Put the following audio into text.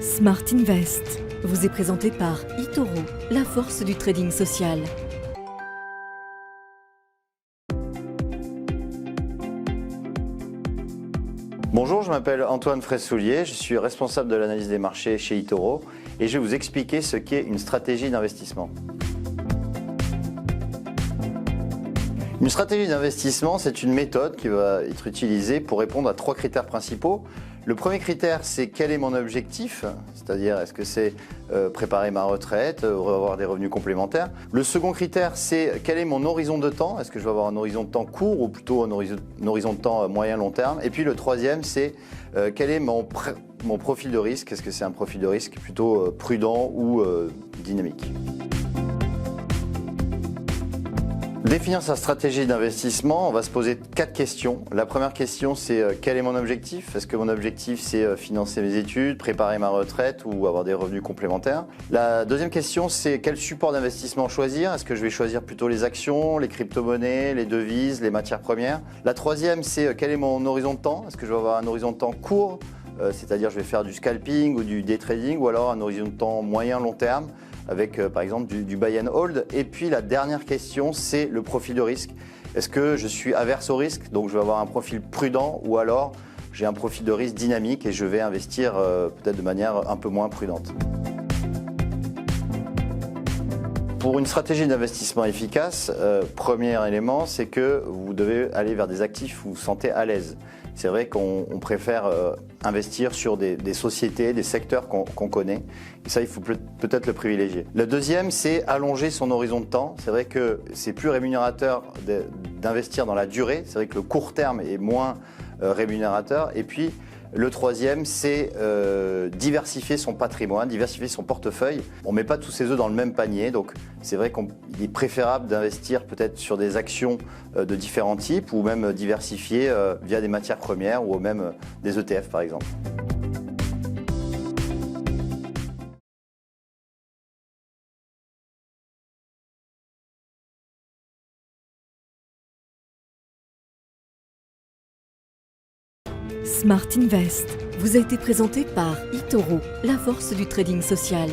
Smart Invest vous est présenté par eToro, la force du trading social. Bonjour, je m'appelle Antoine Fraissoulier, je suis responsable de l'analyse des marchés chez eToro et je vais vous expliquer ce qu'est une stratégie d'investissement. Une stratégie d'investissement, c'est une méthode qui va être utilisée pour répondre à trois critères principaux. Le premier critère, c'est quel est mon objectif, c'est-à-dire est-ce que c'est préparer ma retraite, avoir des revenus complémentaires. Le second critère, c'est quel est mon horizon de temps, est-ce que je vais avoir un horizon de temps court ou plutôt un horizon de temps moyen-long terme. Et puis le troisième, c'est quel est mon profil de risque, est-ce que c'est un profil de risque plutôt prudent ou dynamique. Définir sa stratégie d'investissement, on va se poser 4 questions. La première question, c'est quel est mon objectif? Est-ce que mon objectif, c'est financer mes études, préparer ma retraite ou avoir des revenus complémentaires? La deuxième question, c'est quel support d'investissement choisir? Est-ce que je vais choisir plutôt les actions, les crypto-monnaies, les devises, les matières premières? La troisième, c'est quel est mon horizon de temps? Est-ce que je vais avoir un horizon de temps court, c'est-à-dire je vais faire du scalping ou du day trading, ou alors un horizon de temps moyen-long terme, avec par exemple du buy and hold. Et puis la dernière question, c'est le profil de risque. Est-ce que je suis averse au risque, donc je vais avoir un profil prudent, ou alors j'ai un profil de risque dynamique et je vais investir peut-être de manière un peu moins prudente. Pour une stratégie d'investissement efficace, premier élément, c'est que vous devez aller vers des actifs où vous vous sentez à l'aise. C'est vrai qu'on préfère investir sur des sociétés, des secteurs qu'on connaît. Et ça, il faut peut-être le privilégier. Le deuxième, c'est allonger son horizon de temps. C'est vrai que c'est plus rémunérateur d'investir dans la durée. C'est vrai que le court terme est moins rémunérateur. Et puis, le troisième, c'est diversifier son patrimoine, diversifier son portefeuille. On ne met pas tous ses œufs dans le même panier, donc c'est vrai qu'il est préférable d'investir peut-être sur des actions de différents types ou même diversifier via des matières premières ou même des ETF par exemple. Smart Invest vous a été présenté par eToro, la force du trading social.